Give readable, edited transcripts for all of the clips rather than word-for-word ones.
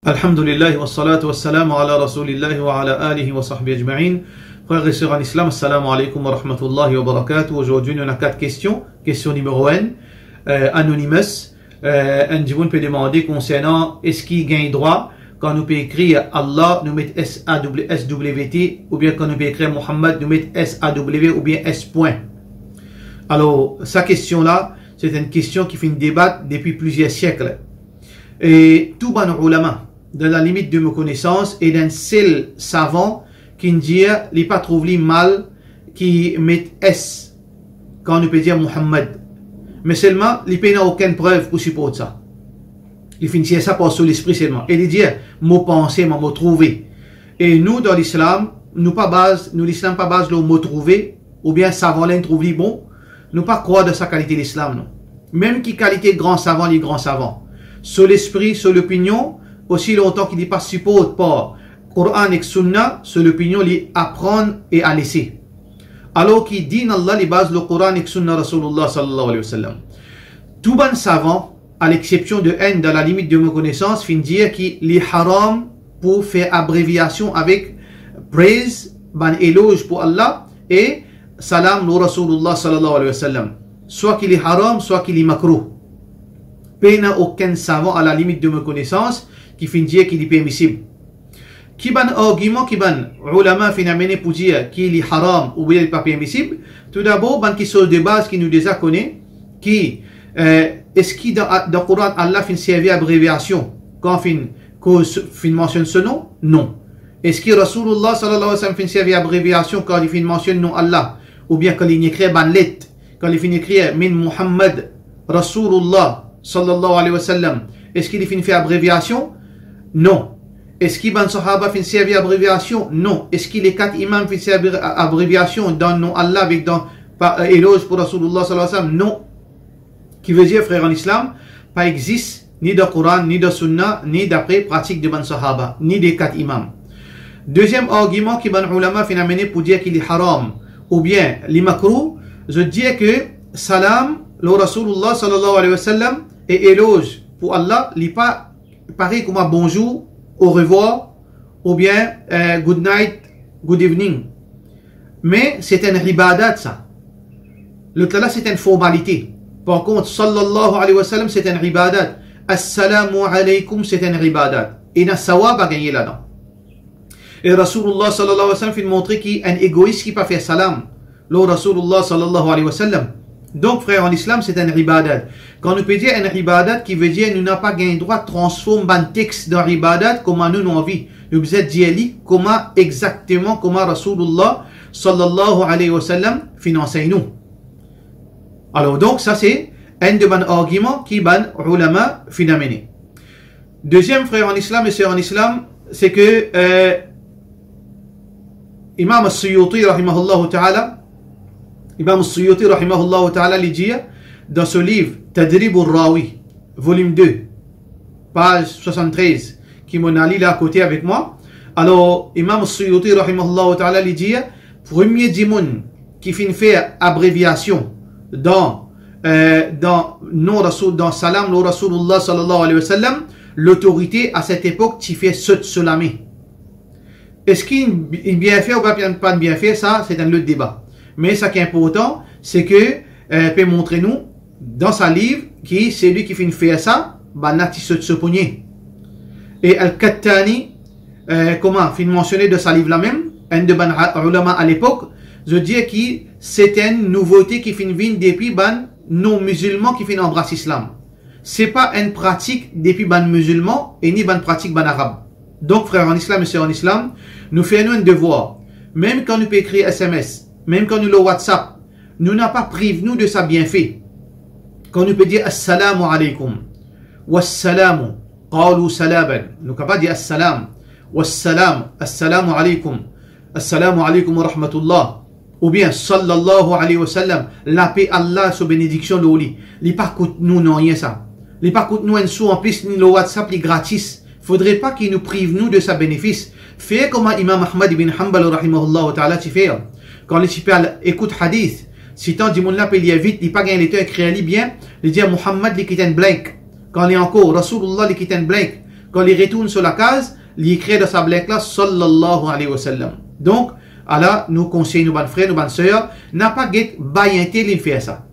Alhamdulillah wa salatu wa salam ala rasulillah wa ala alihi wa sahbihi ajma'in. Frères et sœurs en islam, assalamu alaikum wa rahmatullahi wa barakatuh. Aujourd'hui, on a 4 questions. Question numéro 1, anonymous. Un djiboun peut demander concernant est-ce qu'il gagne droit quand nous peut écrire Allah, nous mettons S-A-W-T, ou bien quand nous peut écrire Muhammad, nous mettons S-A-W ou bien S. Alors, sa question-là, c'est une question qui fait une débat depuis plusieurs siècles. Et tout ban ulama, dans la limite de mes connaissances, et d'un seul savant qui dit, il n'est pas trouvé mal qui met S quand on peut dire Muhammad. Mais seulement, il n'y a aucune preuve pour supporter ça. Il finit ça par sur l'esprit seulement. Et il dit, mot pensé, mot trouvé. Et nous, dans l'islam, l'islam pas base le mot trouvé, ou bien savant l'un trouvé bon, nous pas croire de sa qualité l'islam, non. Même qui qualité grand savant, les grands savants. Sur l'esprit, sur l'opinion, aussi longtemps qu'il n'est pas supporté par Coran et Sunna, sur l'opinion, il apprendre et à laisser. Alors qu'il dit Allah, les bases le Coran et Sunna Rasulullah sallallahu alayhi wa sallam. Tout bon savant, à l'exception de haine dans la limite de mes connaissances, fin dire qu'il est haram pour faire abréviation avec praise, ban éloge pour Allah et salam le Rasulullah sallallahu alayhi wa sallam. Soit qu'il est haram, soit qu'il est makruh. Il n'y a aucun savant à la limite de mes connaissances qui finit dire qu'il est permissible. Qui ban argument qui ban ulama fin amené pour dire qu'il est haram ou bien il n'est pas permissible. Tout d'abord, ban qui sont de base qui nous déjà connaît, qui est-ce qu'il dans le Coran Allah fin servir abréviation quand fin mentionne ce nom? Non. Est-ce que Rasulullah sallallahu alayhi wa sallam fin servir abréviation quand il fin mentionne nom Allah ou bien quand il écrit ban lettre, quand il fin écrire min Muhammad Rasulullah sallallahu alayhi wa sallam, est-ce qu'il finit faire abréviation? Non. Est-ce qu'il ban sahaba finit servir abréviation? Non. Est-ce qu'il les 4 imams finit servir abréviation dans le nom Allah avec dans éloge pour Rasulullah sallallahu alayhi wa sallam? Non. Qui veut dire, frère en islam, pas existe ni de Coran, ni de Sunna, ni d'après pratique de ban sahaba, ni des 4 imams. Deuxième argument qui ban ulama finit amené pour dire qu'il est haram ou bien li makruh, je dis que salam le Rasulullah sallallahu alayhi wa sallam et éloge pour Allah, il n'est pas pareil comme un bonjour, au revoir, ou bien good night, good evening. Mais c'est un ibadat ça. Le là c'est une formalité. Par contre, sallallahu alayhi wa sallam c'est un ibadat. Assalamu alaykum c'est un ibadat. Et il y a sawab à gagner là-dedans. Et Rasulullah sallallahu alayhi wa sallam fait montrer qu'il y a un égoïste qui n'a pas fait salam. Le Rasulullah sallallahu alayhi wa sallam. Donc, frère, en islam, c'est un ibadat. Quand on peut dire un ibadat, qui veut dire nous n'avons pas gagné droit de transformer un texte dans ibadat comme nous avons envie. Nous devons dire comment exactement, comment Rasulullah sallallahu alayhi wa sallam finance nous. Alors, donc, ça c'est un de mes arguments qui ban ulama finamené. Deuxième, frère, en islam et sœur en islam, c'est que Imam al-Suyuti, rahimahullah ta'ala, Imam al-Suyuti rahimahullah ta'ala li dit dans ce livre Tadrib al-Rawi volume 2 page 73 qui m'en a lu là à côté avec moi. Alors Imam al-Suyuti rahimahullah ta'ala li dit premier dimoun qui finit faire abréviation dans non rasoul dans salam le Rasulullah sallallahu alayhi wa sallam, l'autorité à cette époque qui fait ce salamé. Est-ce qu'il est bien fait ou pas bien fait, ça c'est un autre débat. Mais ce qui est important, c'est que peut montrer nous dans sa livre qui c'est lui qui fait faire ça, banati se pogner. Et Al-Kattani, comment fin mentionné de sa livre là même, un de ban ulama à l'époque, je dis que c'est une nouveauté qui fin vient depuis ban non musulmans qui fin embrasse l'islam. C'est pas une pratique depuis ban musulmans et ni ban pratique ban arabe. Donc frère en islam et sœurs en islam, nous faisons un devoir, même quand nous peut écrire SMS. Même quand nous le WhatsApp, nous n'avons pas privé nous de sa bienfait. Quand nous peut dire Assalamu alaykum, Wassalamu, Qalu salaban, nous ne pouvons pas dire Assalam, Wassalam, Assalamu alaykum, Assalamu alaykum wa rahmatullah, ou bien Sallallahu alayhi wa sallam, la paix Allah, sa bénédiction de l'oli. Il pas coûte nous non rien ça. Il pas coûte nous un sou en plus, ni le WhatsApp, il gratis. Faudrait pas qu'il nous prive nous de sa bénéfice. Fait comme Imam Ahmad ibn Hanbal rahimahullah ta'ala tu fais. Quand les super écoute hadith, si tant dit mon là il y a vite, il pas gagné les temps écrit bien, il dit Muhammad li quitte un blank. Quand il est encore Rasulullah li quitte un blank. quand il retourne sur la case, il écrit dans sa blague là, sallallahu alayhi wa sallam. Donc, Allah nous conseille, nous bonnes frères, nous bonnes sœurs, n'a pas get bayanté l'in fait ça.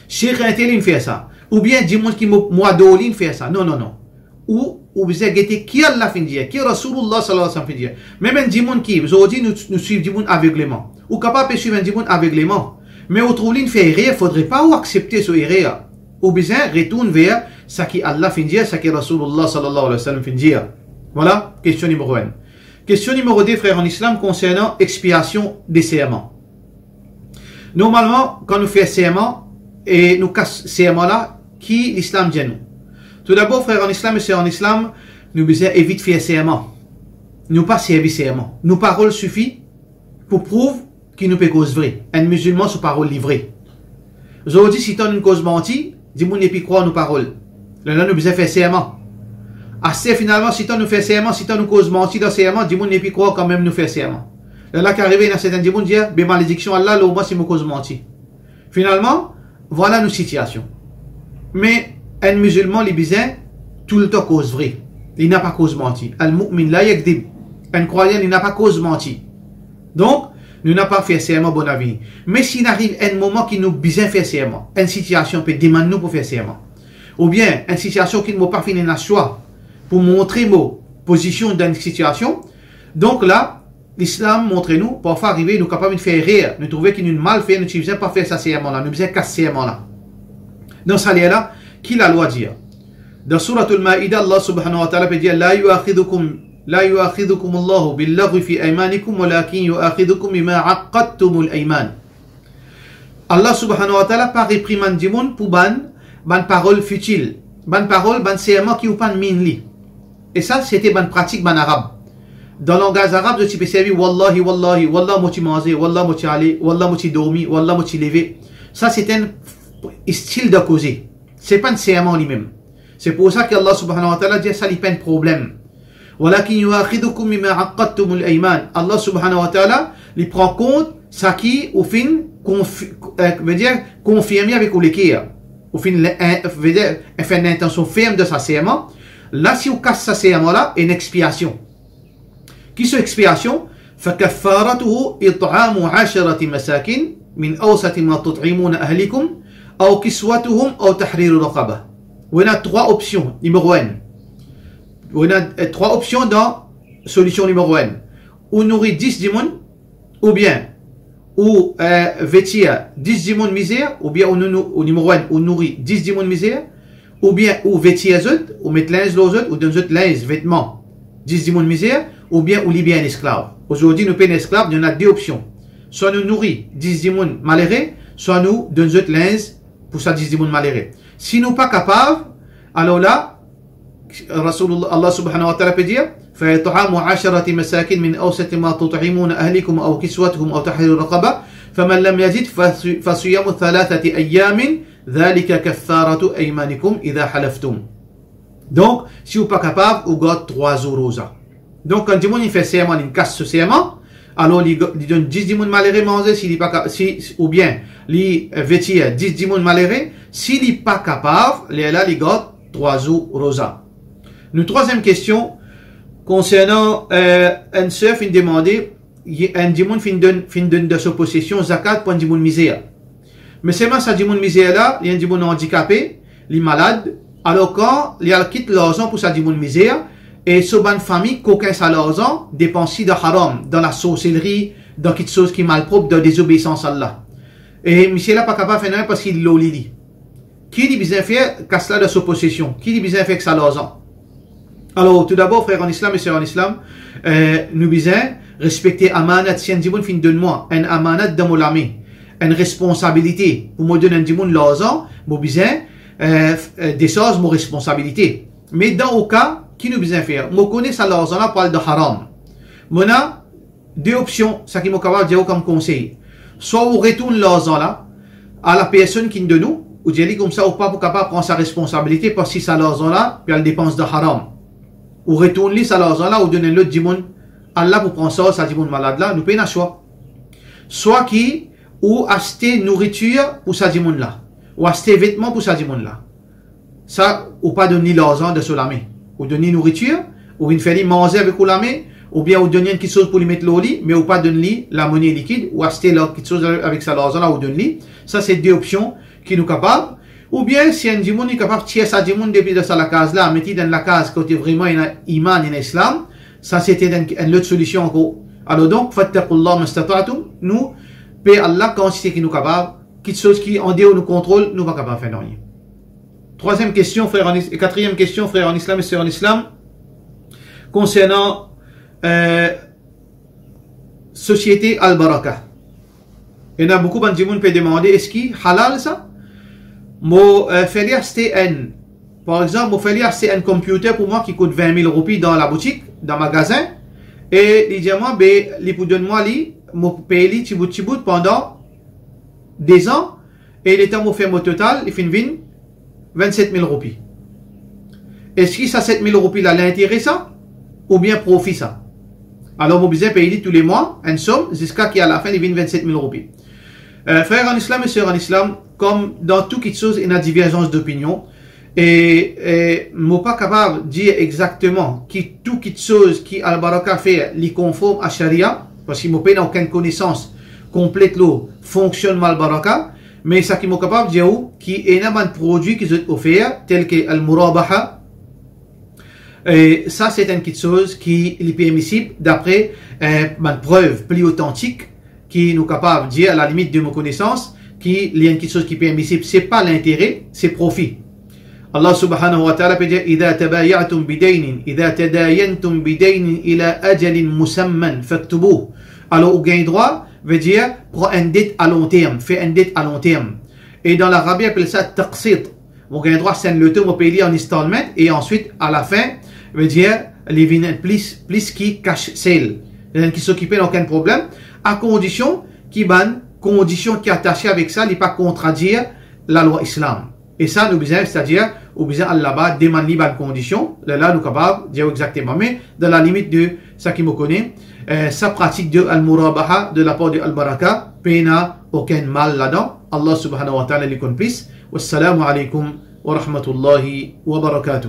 Cheikh l'in fait ça. Ou bien, dis-moi qui moi d'olin fait ça. Non, non, non. Ou bien, get qui Allah fin dire, qui Rasulullah sallallahu alayhi wa sallam fin dire. Même dis-moi qui, aujourd'hui, nous suivons dis-moi aveuglément. Ou capable de suivre dis-moi aveuglément. Mais au trouve l'in fait erreur, faudrait pas accepter ce erreur. Ou bien, retourne vers ce qui Allah fin dire, ce qui Rasulullah sallallahu alayhi wa sallam fin dire. Voilà, question numéro 1. Question numéro 2, frères en islam, concernant expiation des serments. Normalement, quand nous faisons serment, et nous cassons serment là, qui l'islam dit nous? Tout d'abord, frères en islam et sœurs en islam, nous devons éviter de faire serment. Nous pas servir serment. Nos paroles suffisent pour prouver qu'il nous peut cause vrai. Un musulman, sous parole livrée. Aujourd'hui, si tu as une cause mentie, dis-moi ne pas croire nos paroles. Là, nous devons faire serment. Assez finalement, si tu nous fais serment, si tu nous cause mentir dans serment, dis-moi ne pas croire quand même nous faire serment. Là, qui arrive dans certains dis-moi dire, ben malédiction Allah, au moins si nous cause mentir. Finalement, voilà nos situations. Mais un musulman, les bizarres, tout le temps cause vrai. Il n'a pas cause mentir. Al-mu'min la yakdib. Un croyant, il n'a pas cause mentir. Donc, nous n'avons pas fait serment bon avenir. Mais s'il arrive un moment qui nous besoin faire serment, une situation peut demander nous pour faire serment. Ou bien, une situation qui ne m'a pas fini la choix pour montrer nos positions dans une situation. Donc là, l'islam montre nous, parfois arriver, nous capables de faire rire, nous trouver qu'il nous mal fait, nous ne faisons pas faire ça serment là, nous faisons casser serment là. Dans ça là, qui la loi dit? Dans Surah Al-Ma'idah, Allah subhanahu wa ta'ala peut dire La yu'akhidukum Allahu billaghwi fi aymanikum walakin yu'akhidukum bima aqadtumul ayman. Allah subhanahu wa ta'ala pas réprimande du monde pour ban parole futile, ban parole, ban serment qui ou pas mine li. Et ça, c'était ban pratique ban arabe. Dans le langage arabe, je peux servir Wallahi, Wallahi, Wallah moti manger, Wallah moti aller, Wallah moti dormir, Wallah moti lever. Ça, c'est un style de causer. C'est pas un serment lui-même. C'est pour ça qu'Allah subhanahu wa ta'ala dit ça, il pas un problème. Walakin yu'akhidukum bima aqadtumul ayman. Allah subhanahu wa ta'ala, il prend compte ça qui, au fin, veut dire confirmer avec ou l'équerre. Au fin, veut dire, fait une intention ferme de sa serment. Là, si on casse sa serment là, une expiation. Qui c'est expiation? فكفارته إطعام 10 مساكين من أوسط ما تطعمون أهلكم أو كسوتهم أو تحرير رقبة. On a 3 options. Numéro 1. On a 3 options dans solution numéro 1. Ou nourrir 10 dimons, ou bien ou vêtir 10 dimons misère, ou bien au numéro 1, ou nourrir 10 dimons misère, ou bien ou vêtir les autres, ou mettre l'un aux autres, ou donner autres les vêtements 10 dimons misère, ou bien ou libérer un esclave. Aujourd'hui, nous payons un esclave, il y en a 2 options. Soit nous nourrir 10 dimons malheureux, soit nous donnons autres les pour ça 10 dimons malheureux. Si nous pas capables, alors là, Rasulullah, Allah subhanahu wa ta'ala peut dire فَيَطْعَامُ 10 مساكين من أوسط ما تطعمون أهلكم أو كسوتهم أو تحرير رقبة فمن لم يجد فصيام 3 أيام ذلك كفارة أيمانكم إذا حلفتم. Donc, si vous n'êtes pas capable, vous gardez 3 jours rosa. Donc, quand il fait serment, il casse ce serment, alors il donne 10 dimons malheureux manger, ou bien il vêtit 10 dimons malheureux, s'il n'est pas capable, là, il garde 3 jours rosa. Une troisième question, concernant un sœur qui demandait, un dimon fin donne de sa possession, zakat pour un dimon misère. Mais c'est moi, ça dimon misère là, il y a un dimon handicapé, il est malade, alors quand il quitte l'argent pour sa dimon misère, et ce bonne famille, qu'aucun sa l'argent, dépense de haram, dans la sorcellerie, dans quelque chose qui est malpropre, de désobéissance à Allah. Et monsieur là pas capable de faire parce qu'il l'a dit. Qui dit bien faire, casse là de sa possession? Qui dit bien faire que ça l'argent? Alors, tout d'abord, frères en islam et sœurs en islam, nous disons, respecter amanat, si un dimoun fin donne-moi, un amanat de mon ami, une responsabilité, pour me donner un dimoun l'argent, nous disons, des choses, mon responsabilité. Mais dans au cas, qui nous besoin faire? Moi, connais ça l'argent là, parle de haram. On a 2 options, ça qui m'a capable de dire comme conseil. Soit on retourne l'argent là, à la personne qui nous donne nous, ou dire comme ça, ou pas pour capable prendre sa responsabilité, parce que ça l'argent là, puis elle dépense de haram. Ou retourne ça l'argent là, ou donner l'autre dimon, Allah pour prendre ça, dimon malade là, nous payons un choix. Soit qui, ou acheter nourriture pour sa dimon là, ou acheter vêtements pour sa dimon là. Ça, ou pas donner l'argent de Solamé. ou donner nourriture, ou une fait manger avec la main, ou bien ou donner quelque chose pour lui mettre l'eau lit, mais ou pas donner la monnaie liquide, ou acheter quelque chose avec ça l'argent là, ou donner. Ça, c'est deux options qui nous capables. Ou bien, si un dimon est capable de tirer ça dimon depuis de ça la case là, mettre dans la case côté vraiment il y a iman, il y a islam, ça c'était une autre solution encore. Alors donc, fattaqullah mastata'tum, nous, paix Allah, quand c'est qui nous capable, quelque chose qui en dehors de nous contrôle, nous pas capable de faire rien. Troisième question, frère et quatrième question, frère en islam et sœur en islam, concernant société al-baraka. Il y en a beaucoup de gens qui peuvent demander, est-ce qu'il est halal ça? Par exemple, je fais acheter un computer pour moi qui coûte 20 000 roupies dans la boutique, dans le magasin, et il dit moi, il donne moi, je paye petit bout pendant des ans, et le temps où je fais mon total, il fait 27 000 roupies. Est-ce que ça 7 000 roupies là, l'intérêt ça? Ou bien profit ça? Alors, vous besoin payer tous les mois, une somme, jusqu'à qu'à la fin, il vienne 27 000 roupies. Frères en islam et sœurs en islam, comme dans toute chose, il y a divergence d'opinion. Et je ne suis pas capable de dire exactement que toute chose qui al-baraka fait, les conforme à Sharia, parce qu'il n'a aucune connaissance complète, fonctionne mal al-baraka. Mais ce qui est capable de dire, qu'il y a un produit qui sont offerts, tel que al-murabaha. Et ça, c'est une chose qui est permissible d'après une preuve plus authentique qui nous capable de dire, à la limite de mes connaissances, qu'il y a une chose qui est permissible, c'est pas l'intérêt, c'est profit. Allah subhanahu wa ta'ala peut dire, إذا تبايعتم بدين إذا تداينتم بدين إلى أجل مسمى فاكتبوه. Alors, au gain droit veut dire, prends une dette à long terme, fais une dette à long terme. Et dans l'arabe, on appelle ça taqsit. Au gain droit, c'est le terme, on paye en installment, et ensuite, à la fin, veut dire, les vignettes plus qui cache celle. Qui s'occupe d'aucun problème, à condition qui condition qui est attachée avec ça, n'est pas contredire la loi islam. Et ça, nous besoin, c'est-à-dire, nous besoin Allah demande les bonnes conditions. Là, nous capables de dire exactement. Mais, dans la limite de ça qui me connaît, sa pratique de al-murabaha, de la part de al-baraka, n'a aucun mal là-dedans. Allah subhanahu wa ta'ala les connaît plus. Wassalamu alaikum wa rahmatullahi wa barakatuh.